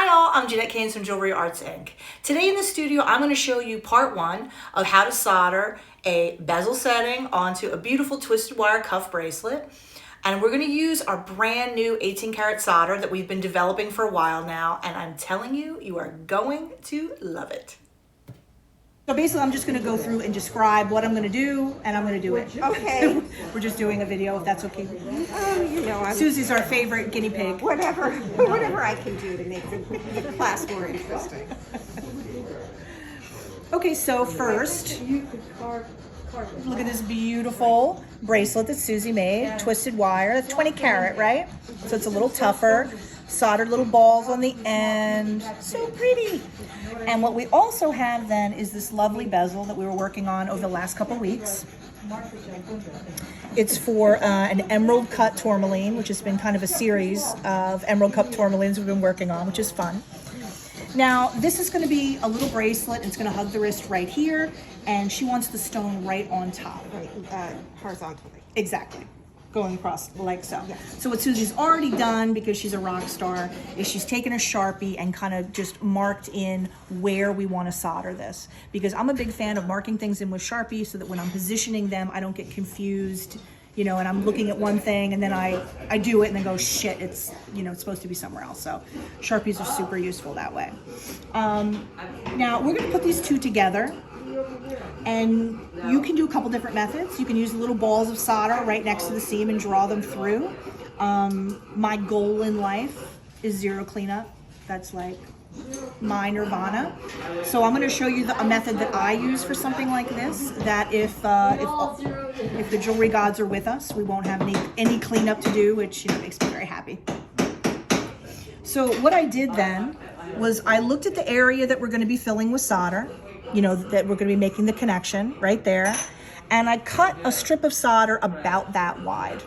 Hi all, I'm Jeanette Keynes from Jewelry Arts Inc. Today in the studio, I'm going to show you part one of how to solder a bezel setting onto a beautiful twisted wire cuff bracelet. And we're going to use our brand new 18 karat solder that we've been developing for a while now. And I'm telling you, you are going to love it. So basically, I'm just going to go through and describe what I'm going to do, and I'm going to do it. Okay. We're just doing a video, if that's okay. You know, Susie's our favorite guinea pig. whatever I can do to make the class more interesting. Okay, so first, look at this beautiful bracelet that Susie made, twisted wire. That's 20 karat, right? So it's a little tougher. Soldered little balls on the end. So pretty. And what we also have then is this lovely bezel that we were working on over the last couple weeks. It's for an emerald cut tourmaline, which has been kind of a series of emerald cut tourmalines we've been working on, which is fun. Now, this is going to be a little bracelet. It's going to hug the wrist right here, and she wants the stone right on top. Right, horizontally. Exactly. Going across like so. Yes. So what Susie's already done, because she's a rock star, is she's taken a Sharpie and kind of just marked in where we want to solder this. Because I'm a big fan of marking things in with Sharpie so that when I'm positioning them, I don't get confused, you know, and I'm looking at one thing and then I do it and then go, shit, it's, you know, it's supposed to be somewhere else. So Sharpies are super useful that way. Now we're going to put these two together. And you can do a couple different methods. You can use little balls of solder right next to the seam and draw them through. My goal in life is zero cleanup. That's like my nirvana. So I'm going to show you a method that I use for something like this, that if the jewelry gods are with us, we won't have any cleanup to do, which, you know, makes me very happy. So what I did then was I looked at the area that we're going to be filling with solder, you know, that we're going to be making the connection right there. And I cut a strip of solder about that wide,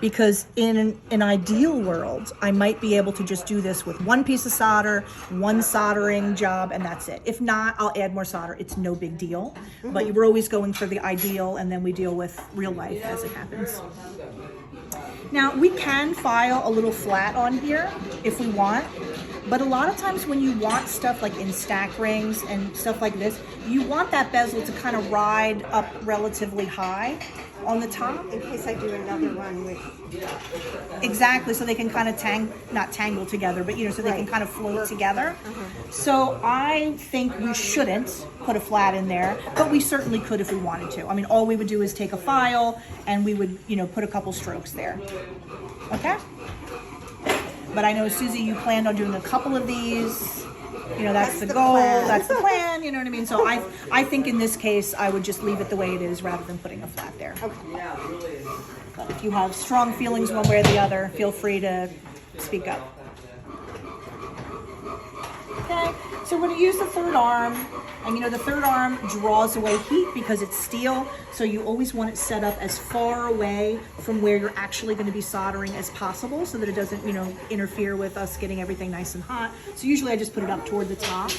because in an ideal world, I might be able to just do this with one piece of solder, one soldering job, and that's it. If not, I'll add more solder. It's no big deal, but we're always going for the ideal, and then we deal with real life as it happens. Now, we can file a little flat on here if we want, but a lot of times when you want stuff like in stack rings and stuff like this, you want that bezel to kind of ride up relatively high on the top. In case I do another one with... Exactly, so they can kind of not tangle together, but, you know, so they can kind of float together. So I think we shouldn't put a flat in there, but we certainly could if we wanted to. I mean, all we would do is take a file and we would, you know, put a couple strokes there. Okay? But I know, Susie, you planned on doing a couple of these. You know, that's the goal, that's the plan, you know what I mean? So I think in this case, I would just leave it the way it is rather than putting a flat there. Okay. But if you have strong feelings one way or the other, feel free to speak up. Okay, so we're going to use the third arm. And you know, the third arm draws away heat because it's steel, so you always want it set up as far away from where you're actually going to be soldering as possible so that it doesn't, you know, interfere with us getting everything nice and hot. So usually I just put it up toward the top.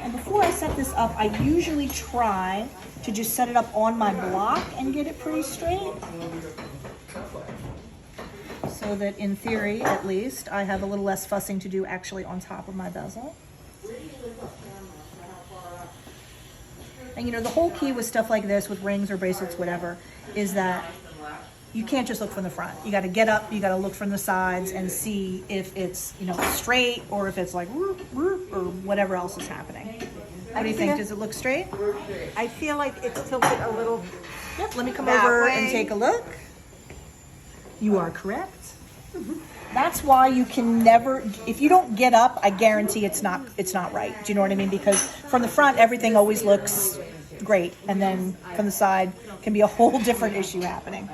And before I set this up, I usually try to just set it up on my block and get it pretty straight. So that in theory, at least, I have a little less fussing to do actually on top of my bezel. And you know, the whole key with stuff like this, with rings or bracelets, whatever, is that you can't just look from the front. You got to get up, you got to look from the sides and see if it's, you know, straight or if it's like whoop, whoop, or whatever else is happening. What do you think? Does it look straight? I feel like it's tilted a little. Yep, let me come over and take a look. You are correct. That's why you can never, if you don't get up, I guarantee it's not right. Do you know what I mean? Because from the front, everything always looks great. And then from the side can be a whole different issue happening.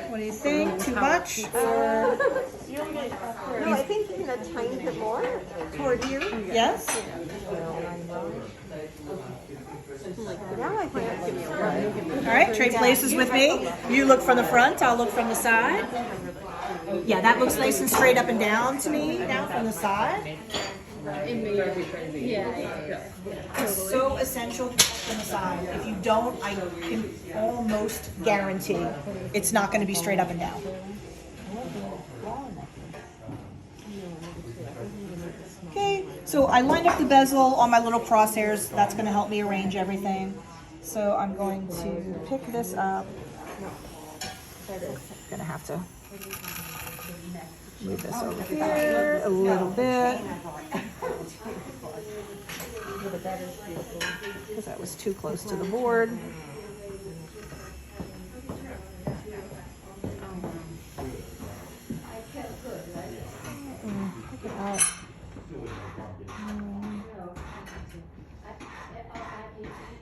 What do you think? Too much? No, I think even a tiny bit more toward you. Yes? Now I think it's going to be All right, trade places with me. You look from the front, I'll look from the side. Yeah, that looks nice and straight up and down to me now from the side. It's so essential to put on the side. If you don't, I can almost guarantee it's not going to be straight up and down. Okay, so I lined up the bezel on my little crosshairs. That's going to help me arrange everything. So I'm going to pick this up. I'm going to have to move this over here a little bit. Because that was too close to the board. Look at that.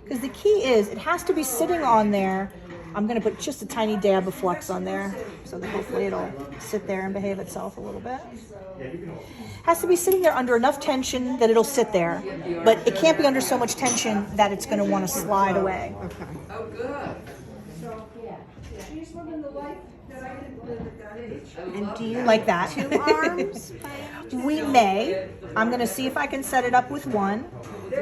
Because the key is it has to be sitting on there. I'm going to put just a tiny dab of flux on there so that hopefully it'll sit there and behave itself a little bit. Has to be sitting there under enough tension that it'll sit there, but it can't be under so much tension that it's going to want to slide away. Okay. Oh, good. And do you Like that. 2 arms? We may. I'm going to see if I can set it up with 1.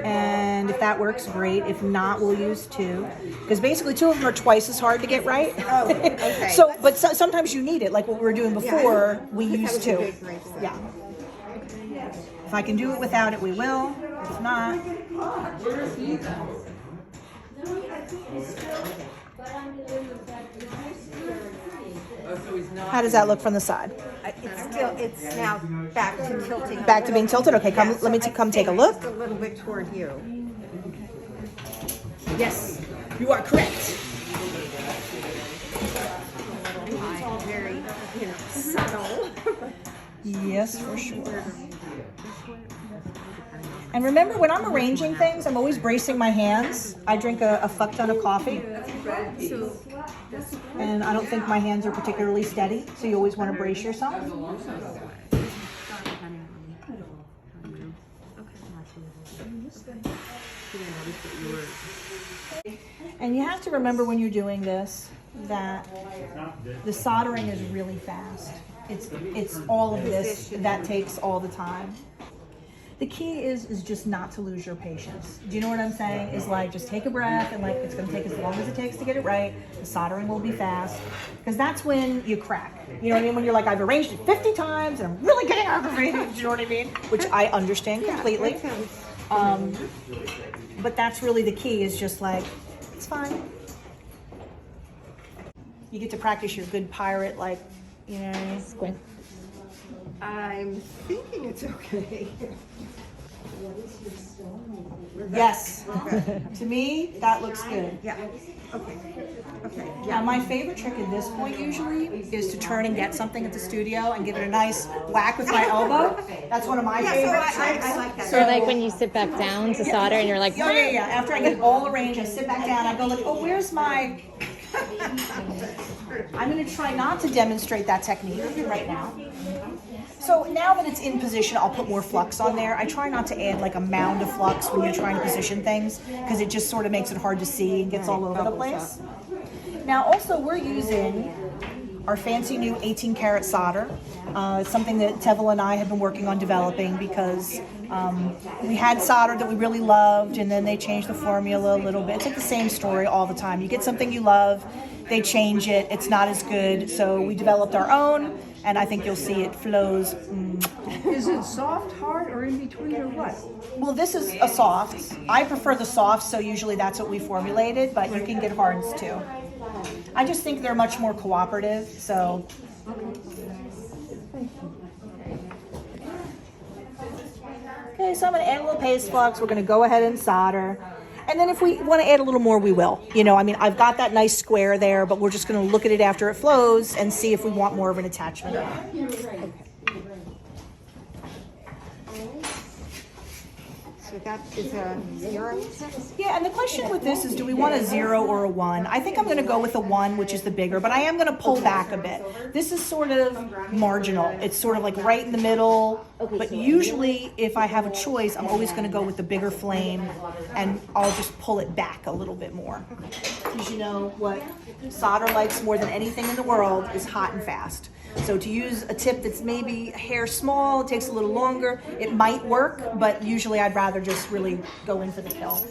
And if that works, great. If not, we'll use 2. Because basically 2 of them are twice as hard to get right. Oh, okay. So, but sometimes you need it. Like what we were doing before, we used 2. Yeah. If I can do it without it, we will. If not, Where is he though? Oh, so he's not. how does that look from the side? It's now back to tilting. Back to being tilted? Okay, come. Let me come take a look. Just a little bit toward you. Yes, you are correct. Very, subtle. Yes, for sure. And remember, when I'm arranging things, I'm always bracing my hands. I drink a fuck ton of coffee. And I don't think my hands are particularly steady, so you always want to brace yourself. And you have to remember when you're doing this that the soldering is really fast. It's all of this that takes all the time. The key is just not to lose your patience. Do you know what I'm saying? Is like, just take a breath and like, it's gonna take as long as it takes to get it right. The soldering will be fast. Because that's when you crack. You know what I mean? When you're like, I've arranged it 50 times and I'm really getting aggravated, do you know what I mean? Which I understand completely. But that's really the key, is just like, it's fine. You get to practice your good pirate, like, you know what I mean? Squint. I'm thinking it's okay. Yes. To me, that looks good. Yeah. Okay. Okay. Now, my favorite trick at this point usually is to turn and get something at the studio and give it a nice whack with my elbow. That's one of my favorite tricks. I like that. Or like when you sit back down to solder and you're like, Oh, yeah. After I get it all arranged, I sit back down, I go like, oh, where's my... I'm going to try not to demonstrate that technique right now. So now that it's in position, I'll put more flux on there. I try not to add like a mound of flux when you're trying to position things, because it just sort of makes it hard to see and gets all over the place. Now also, we're using our fancy new 18 karat solder. It's something that Tevel and I have been working on developing, because we had solder that we really loved, and then they changed the formula a little bit. It's like the same story all the time. You get something you love, they change it, it's not as good, so we developed our own, and I think you'll see it flows. Is it soft, hard, or in between, or what? Well, this is a soft. I prefer the soft, so usually that's what we formulated, but you can get hards too. I just think they're much more cooperative, so. Okay, so I'm going to add a little paste flux. We're going to go ahead and solder. And then if we want to add a little more, we will. You know, I mean, I've got that nice square there, but we're just going to look at it after it flows and see if we want more of an attachment or not. So that is a 0. Yeah, and the question with this is, do we want a 0 or a 1? I think I'm going to go with a 1, which is the bigger, but I am going to pull back a bit. This is sort of marginal. It's sort of like right in the middle, but usually if I have a choice, I'm always going to go with the bigger flame, and I'll just pull it back a little bit more. Because you know what solder likes more than anything in the world is hot and fast. So to use a tip that's maybe a hair small, it takes a little longer, it might work, but usually I'd rather just really go in for the kill.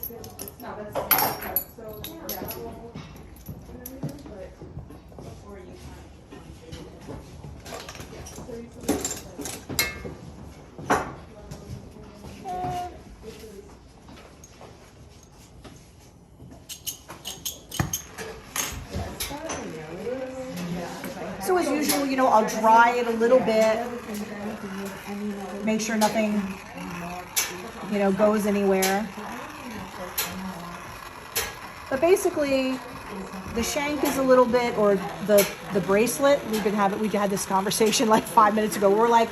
So as usual, you know, I'll dry it a little bit, make sure nothing, you know, goes anywhere. But basically, the shank is a little bit, or the bracelet, we had this conversation like 5 minutes ago. We're like,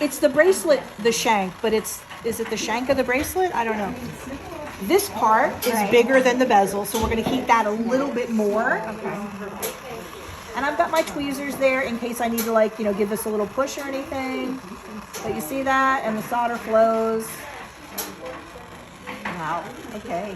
it's the bracelet, the shank, but is it the shank of the bracelet? I don't know. This part is bigger than the bezel, so we're gonna heat that a little bit more. Okay. And I've got my tweezers there in case I need to, like, you know, give this a little push or anything. But you see that, and the solder flows. Wow, okay.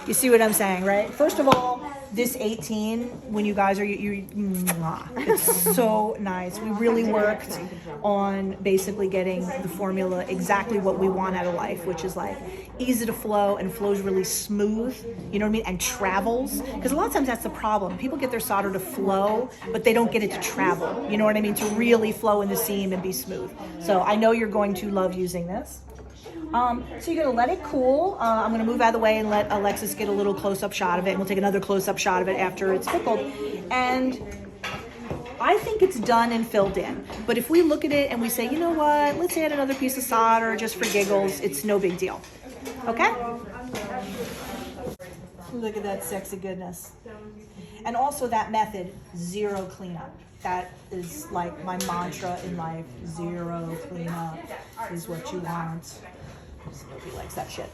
You see what I'm saying, right? First of all, this 18, when you guys are, it's so nice. We really worked on basically getting the formula exactly what we want out of life, which is like easy to flow and flows really smooth, you know what I mean? And travels, because a lot of times that's the problem. People get their solder to flow, but they don't get it to travel, you know what I mean? To really flow in the seam and be smooth. So I know you're going to love using this. So you're gonna let it cool. I'm gonna move out of the way and let Alexis get a little close-up shot of it, and we'll take another close-up shot of it after it's pickled. And I think it's done and filled in. But if we look at it and we say, you know what, let's add another piece of solder just for giggles, it's no big deal. Okay? Look at that sexy goodness. And also that method, 0 cleanup. That is like my mantra in life. 0 cleanup is what you want. Nobody likes that shit.